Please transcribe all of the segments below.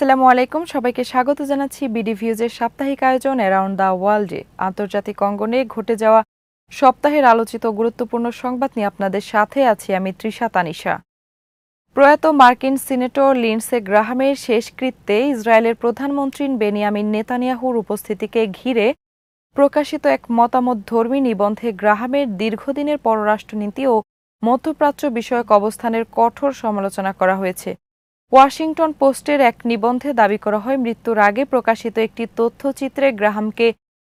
আসসালামু আলাইকুম, সবাইকে স্বাগত জানাচ্ছি বিডি ভিউজের সাপ্তাহিক আয়োজন অ্যারাউন্ড দ্য ওয়ার্ল্ডে। আন্তর্জাতিক অঙ্গনে ঘটে যাওয়া সপ্তাহের আলোচিত গুরুত্বপূর্ণ সংবাদ নিয়ে আপনাদের সাথে আছি আমি তৃষা তানিশা। প্রয়াত মার্কিন সিনেটর লিন্ডসে গ্রাহামের শেষকৃত্যে ইসরায়েলের প্রধানমন্ত্রী বেনিয়ামিন নেতানিয়াহুর উপস্থিতিকে ঘিরে প্রকাশিত এক মতামতধর্মী নিবন্ধে গ্রাহামের দীর্ঘদিনের পররাষ্ট্রনীতি ও মধ্যপ্রাচ্য বিষয়ক অবস্থানের কঠোর সমালোচনা করা হয়েছে। ওয়াশিংটন পোস্টের এক নিবন্ধে দাবি করা হয়, মৃত্যুর আগে প্রকাশিত একটি তথ্যচিত্রে গ্রাহামকে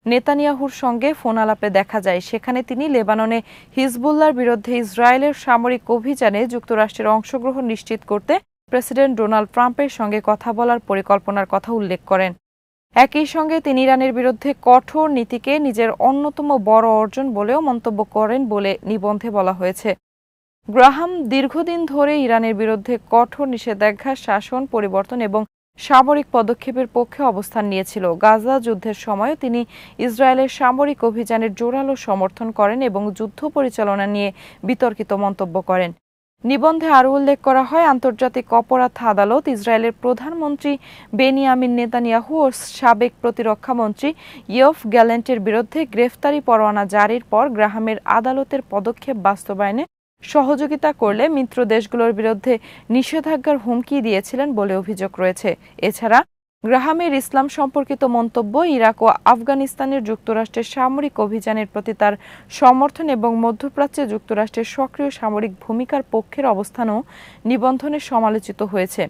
নেতানিয়াহুর সঙ্গে ফোন আলাপে দেখা যায়। সেখানে তিনি লেবাননে হিজবুল্লাহর বিরুদ্ধে ইসরায়েলের সামরিক অভিযানে যুক্তরাষ্ট্রের অংশগ্রহণ নিশ্চিত করতে প্রেসিডেন্ট ডোনাল্ড ট্রাম্পের সঙ্গে কথা বলার পরিকল্পনার কথা উল্লেখ করেন। একই সঙ্গে তিনি ইরানের বিরুদ্ধে কঠোর নীতিকে নিজের অন্যতম বড় অর্জন বলেও মন্তব্য করেন বলে নিবন্ধে বলা হয়েছে। গ্রাহাম দীর্ঘদিন ধরে ইরানের বিরুদ্ধে কঠোর নিষেধাজ্ঞা, শাসন পরিবর্তন এবং সামরিক পদক্ষেপের পক্ষে অবস্থান নিয়েছিল। গাজা যুদ্ধের সময়ও তিনি ইসরায়েলের সামরিক অভিযানের জোরালো সমর্থন করেন এবং যুদ্ধ পরিচালনা নিয়ে বিতর্কিত মন্তব্য করেন। নিবন্ধে আরও উল্লেখ করা হয়, আন্তর্জাতিক অপরাধ আদালত ইসরায়েলের প্রধানমন্ত্রী বেনিয়ামিন নেতানিয়াহু ও সাবেক প্রতিরক্ষা মন্ত্রী ইয়োভ গ্যালেন্টের বিরুদ্ধে গ্রেফতারি পরোয়ানা জারির পর গ্রাহামের আদালতের পদক্ষেপ বাস্তবায়নে সহযোগিতা করলে মিত্র দেশগুলোর বিরুদ্ধে নিষেধাজ্ঞার হুমকি দিয়েছিলেন বলে অভিযোগ রয়েছে। এছাড়া গ্রাহামের ইসলাম সম্পর্কিত মন্তব্য, ইরাক ও আফগানিস্তানের যুক্তরাষ্ট্রের সামরিক অভিযানের প্রতি তার সমর্থন এবং মধ্যপ্রাচ্যে যুক্তরাষ্ট্রের সক্রিয় সামরিক ভূমিকার পক্ষের অবস্থানও নিবন্ধনে সমালোচিত হয়েছে।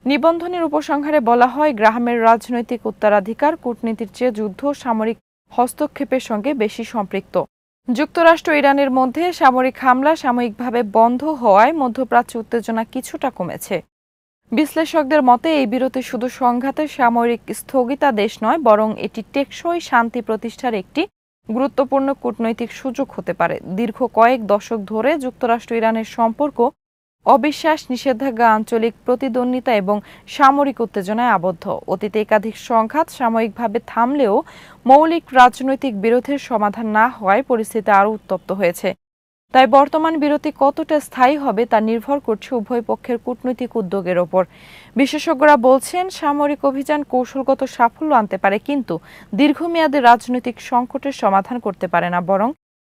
নিবন্ধনের উপসংহারে বলা হয়, গ্রাহামের রাজনৈতিক উত্তরাধিকার কূটনীতির চেয়ে যুদ্ধ সামরিক হস্তক্ষেপের সঙ্গে বেশি সম্পৃক্ত। যুক্তরাষ্ট্র ইরানের মধ্যে সামরিক হামলা সাময়িকভাবে বন্ধ হওয়ায় মধ্যপ্রাচ্য উত্তেজনা কিছুটা কমেছে। বিশ্লেষকদের মতে এই বিরতি শুধু সংঘাতের সামরিক স্থগিতাদেশ নয়, বরং এটি টেকসই শান্তি প্রতিষ্ঠার একটি গুরুত্বপূর্ণ কূটনৈতিক সুযোগ হতে পারে। দীর্ঘ কয়েক দশক ধরে যুক্তরাষ্ট্র ইরানের সম্পর্ক অবিশ্বাস, নিষেধাজ্ঞা, আঞ্চলিক প্রতিদ্বন্দ্বিতা এবং সামরিক উত্তেজনায় আবদ্ধ। অতীতে একাধিক সংঘাত সাময়িকভাবে থামলেও মৌলিক রাজনৈতিক বিরোধের সমাধান না হওয়ায় পরিস্থিতি আরও উত্তপ্ত হয়েছে। তাই বর্তমান বিরতি কতটা স্থায়ী হবে তা নির্ভর করছে উভয় পক্ষের কূটনৈতিক উদ্যোগের ওপর। বিশেষজ্ঞরা বলছেন, সামরিক অভিযান কৌশলগত সাফল্য আনতে পারে, কিন্তু দীর্ঘমেয়াদী রাজনৈতিক সংকটের সমাধান করতে পারে না, বরং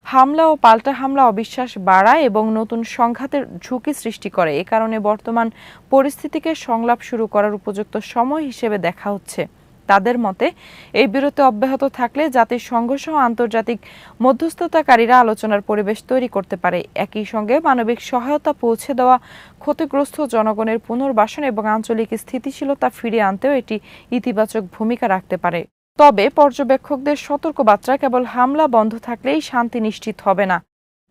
হামলা ও পাল্টা হামলা অবিশ্বাস বাড়ায় এবং নতুন সংঘাতের ঝুঁকি সৃষ্টি করে। এ কারণে বর্তমান পরিস্থিতিকে সংলাপ শুরু করার উপযুক্ত সময় হিসেবে দেখা হচ্ছে। তাদের মতে, এই বিরতি অব্যাহত থাকলে জাতিসংঘ সহ আন্তর্জাতিক মধ্যস্থতাকারীরা আলোচনার পরিবেশ তৈরি করতে পারে। একই সঙ্গে মানবিক সহায়তা পৌঁছে দেওয়া, ক্ষতিগ্রস্ত জনগণের পুনর্বাসন এবং আঞ্চলিক স্থিতিশীলতা ফিরিয়ে আনতেও এটি ইতিবাচক ভূমিকা রাখতে পারে। তবে পর্যবেক্ষকদের সতর্কবার্তা, কেবল হামলা বন্ধ থাকলেই শান্তি নিশ্চিত হবে না।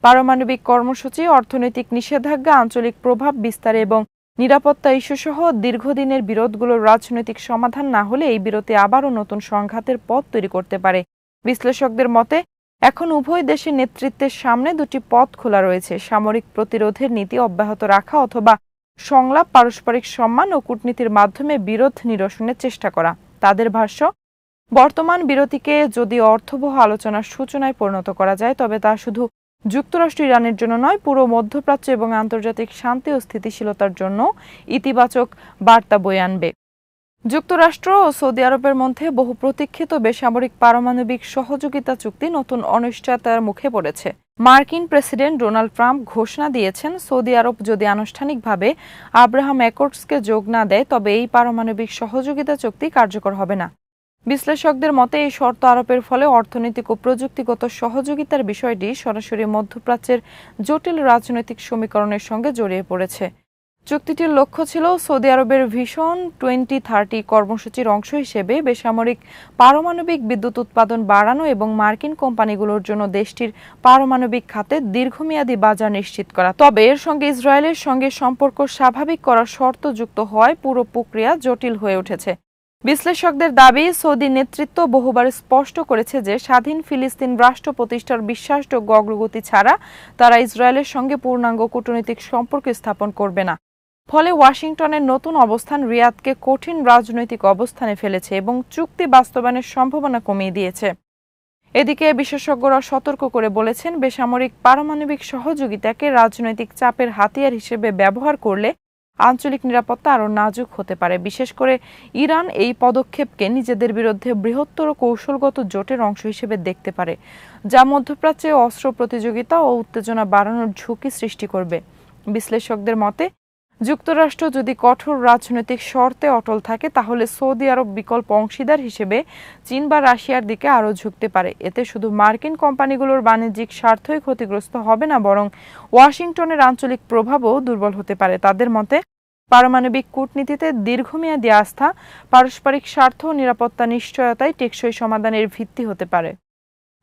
পারমাণবিক কর্মসূচি, অর্থনৈতিক নিষেধাজ্ঞা, আঞ্চলিক প্রভাব বিস্তারে এবং নিরাপত্তা ইস্যুসহ দীর্ঘদিনের বিরোধগুলোর রাজনৈতিক সমাধান না হলে এই বিরতি আবারও নতুন সংঘাতের পথ তৈরি করতে পারে। বিশ্লেষকদের মতে, এখন উভয় দেশের নেতৃত্বের সামনে দুটি পথ খোলা রয়েছে: সামরিক প্রতিরোধের নীতি অব্যাহত রাখা অথবা সংলাপ, পারস্পরিক সম্মান ও কূটনীতির মাধ্যমে বিরোধ নিরসনের চেষ্টা করা। তাদের ভাষ্য, বর্তমান বিরতিকে যদি অর্থবহ আলোচনার সূচনায় পরিণত করা যায়, তবে তা শুধু যুক্তরাষ্ট্র ইরানের জন্য নয়, পুরো মধ্যপ্রাচ্য এবং আন্তর্জাতিক শান্তি ও স্থিতিশীলতার জন্য ইতিবাচক বার্তা বয়ে আনবে। যুক্তরাষ্ট্র ও সৌদি আরবের মধ্যে বহু প্রতীক্ষিত বেসামরিক পারমাণবিক সহযোগিতা চুক্তি নতুন অনিশ্চয়তার মুখে পড়েছে। মার্কিন প্রেসিডেন্ট ডোনাল্ড ট্রাম্প ঘোষণা দিয়েছেন, সৌদি আরব যদি আনুষ্ঠানিকভাবে আব্রাহাম অ্যাকর্ডসকে যোগ না দেয়, তবে এই পারমাণবিক সহযোগিতা চুক্তি কার্যকর হবে না। বিশ্লেষকদের মতে, এই শর্ত আরোপের ফলে অর্থনৈতিক ও প্রযুক্তিগত সহযোগিতার বিষয়টি সরাসরি মধ্যপ্রাচ্যের জটিল রাজনৈতিক সমীকরণের সঙ্গে জড়িয়ে পড়েছে। চুক্তিটির লক্ষ্য ছিল সৌদি আরবের ভিশন 2030 কর্মসূচির অংশ হিসেবে বেসামরিক পারমাণবিক বিদ্যুৎ উৎপাদন বাড়ানো এবং মার্কিন কোম্পানিগুলোর জন্য দেশটির পারমাণবিক খাতে দীর্ঘমেয়াদী বাজার নিশ্চিত করা। তবে এর সঙ্গে ইসরায়েলের সঙ্গে সম্পর্ক স্বাভাবিক করার শর্ত যুক্ত হওয়ায় পুরো প্রক্রিয়া জটিল হয়ে উঠেছে। বিশ্লেষকদের দাবি, সৌদি নেতৃত্ব বহুবার স্পষ্ট করেছে যে স্বাধীন ফিলিস্তিন রাষ্ট্র প্রতিষ্ঠার বিশ্বাসযোগ্য অগ্রগতি ছাড়া তারা ইসরায়েলের সঙ্গে পূর্ণাঙ্গ কূটনৈতিক সম্পর্ক স্থাপন করবে না। ফলে ওয়াশিংটনের নতুন অবস্থান রিয়াদকে কঠিন রাজনৈতিক অবস্থানে ফেলেছে এবং চুক্তি বাস্তবায়নের সম্ভাবনা কমিয়ে দিয়েছে। এদিকে বিশেষজ্ঞরা সতর্ক করে বলেছেন, বেসামরিক পারমাণবিক সহযোগিতাকে রাজনৈতিক চাপের হাতিয়ার হিসেবে ব্যবহার করলে আঞ্চলিক নিরাপত্তা আরও নাজুক হতে পারে। বিশেষ করে ইরান এই পদক্ষেপকে নিজেদের বিরুদ্ধে বৃহত্তর কৌশলগত জোটের অংশ হিসেবে দেখতে পারে, যা মধ্যপ্রাচ্যে অস্ত্র প্রতিযোগিতা ও উত্তেজনা বাড়ানোর ঝুঁকি সৃষ্টি করবে। বিশ্লেষকদের মতে, যুক্তরাষ্ট্র যদি কঠোর রাজনৈতিক শর্তে অটল থাকে, তাহলে সৌদি আরব বিকল্প অংশীদার হিসেবে চীন বা রাশিয়ার দিকে আরও ঝুঁকতে পারে। এতে শুধু মার্কিন কোম্পানিগুলোর বাণিজ্যিক স্বার্থই ক্ষতিগ্রস্ত হবে না, বরং ওয়াশিংটনের আঞ্চলিক প্রভাবও দুর্বল হতে পারে। তাদের মতে, পারমাণবিক কূটনীতিতে দীর্ঘমেয়াদী আস্থা, পারস্পরিক স্বার্থ ও নিরাপত্তা নিশ্চয়তাই টেকসই সমাধানের ভিত্তি হতে পারে।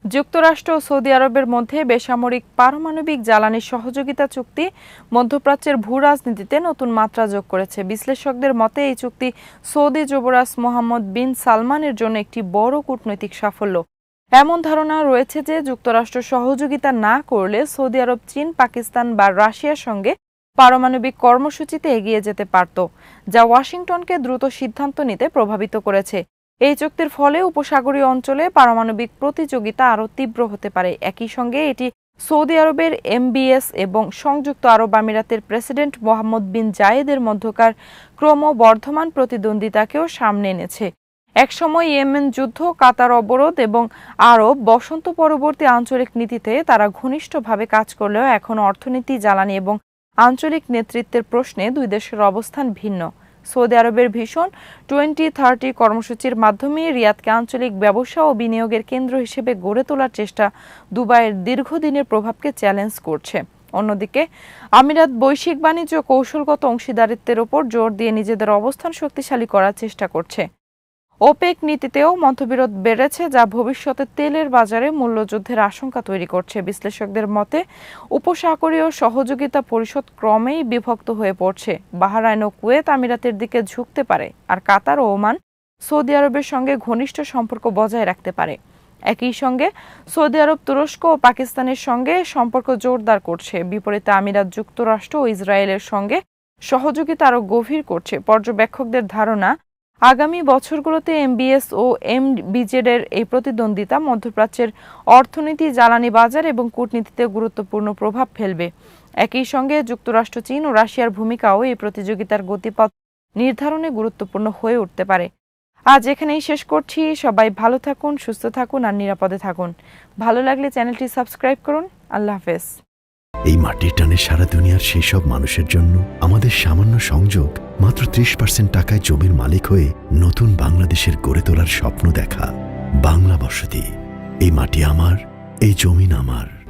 যুক্তরাষ্ট্র ও সৌদি আরবের মধ্যে বেসামরিক পারমাণবিক জ্বালানি সহযোগিতা চুক্তি মধ্যপ্রাচ্যের ভূ-রাজনীতিতে নতুন মাত্রা যোগ করেছে। বিশ্লেষকদের মতে, এই চুক্তি সৌদি যুবরাজ মোহাম্মদ বিন সালমানের জন্য একটি বড় কূটনৈতিক সাফল্য। এমন ধারণা রয়েছে যে যুক্তরাষ্ট্র সহযোগিতা না করলে সৌদি আরব চীন, পাকিস্তান বা রাশিয়ার সঙ্গে পারমাণবিক কর্মসূচিতে এগিয়ে যেতে পারত, যা ওয়াশিংটনকে দ্রুত সিদ্ধান্ত নিতে প্রভাবিত করেছে। এই চুক্তির ফলে উপসাগরীয় অঞ্চলে পারমাণবিক প্রতিযোগিতা আরও তীব্র হতে পারে। একই সঙ্গে এটি সৌদি আরবের এমবিএস এবং সংযুক্ত আরব আমিরাতের প্রেসিডেন্ট মোহাম্মদ বিন জায়েদের মধ্যকার ক্রমবর্ধমান প্রতিদ্বন্দ্বিতাকেও সামনে এনেছে। একসময় ইয়েমেন যুদ্ধ, কাতার অবরোধ এবং আরব বসন্ত পরবর্তী আঞ্চলিক নীতিতে তারা ঘনিষ্ঠভাবে কাজ করলেও এখন অর্থনীতি, জ্বালানি এবং আঞ্চলিক নেতৃত্বের প্রশ্নে দুই দেশের অবস্থান ভিন্ন। সৌদি আরবের ভিশন 2030 কর্মসূচির মাধ্যমে রিয়াদকে আঞ্চলিক ব্যবসা ও বিনিয়োগের কেন্দ্র হিসেবে গড়ে তোলার চেষ্টা দুবাইয়ের দীর্ঘদিনের প্রভাবকে চ্যালেঞ্জ করছে। অন্যদিকে আমিরাত বৈশ্বিক বাণিজ্য ও কৌশলগত অংশীদারিত্বের ওপর জোর দিয়ে নিজেদের অবস্থান শক্তিশালী করার চেষ্টা করছে। ওপেক নীতিতেও মতবিরোধ বেড়েছে, যা ভবিষ্যতে তেলের বাজারে মূল্যযুদ্ধের আশঙ্কা তৈরি করছে। বিশ্লেষকদের মতে, উপসাগরীয় সহযোগিতা পরিষদ ক্রমেই বিভক্ত হয়ে পড়ছে। বাহরাইন ও কুয়েত আমিরাতের দিকে ঝুঁকতে পারে, আর কাতার ও ওমান সৌদি আরবের সঙ্গে ঘনিষ্ঠ সম্পর্ক বজায় রাখতে পারে। একই সঙ্গে সৌদি আরব তুরস্ক ও পাকিস্তানের সঙ্গে সম্পর্ক জোরদার করছে। বিপরীতে আমিরাত যুক্তরাষ্ট্র ও ইসরায়েলের সঙ্গে সহযোগিতা আরও গভীর করছে। পর্যবেক্ষকদের ধারণা, আগামী বছরগুলোতে এমবিএস ও এমবিজেডের এই প্রতিদ্বন্দ্বিতা মধ্যপ্রাচ্যের অর্থনীতি, জ্বালানি বাজার এবং কূটনীতিতে গুরুত্বপূর্ণ প্রভাব ফেলবে। একই সঙ্গে যুক্তরাষ্ট্র, চীন ও রাশিয়ার ভূমিকাও এই প্রতিযোগিতার গতিপথ নির্ধারণে গুরুত্বপূর্ণ হয়ে উঠতে পারে। আজ এখানেই শেষ করছি। সবাই ভালো থাকুন, সুস্থ থাকুন আর নিরাপদে থাকুন। ভালো লাগলে চ্যানেলটি সাবস্ক্রাইব করুন। আল্লাহ হাফেজ। এই মাটির টানে সারা দুনিয়ার সেই সব মানুষের জন্য আমাদের সামান্য সংযোগ, মাত্র 30% টাকায় জমির মালিক হয়ে নতুন বাংলাদেশের গড়ে তোলার স্বপ্ন দেখা। বাংলা বসতি। এই মাটি আমার, এই জমিন আমার।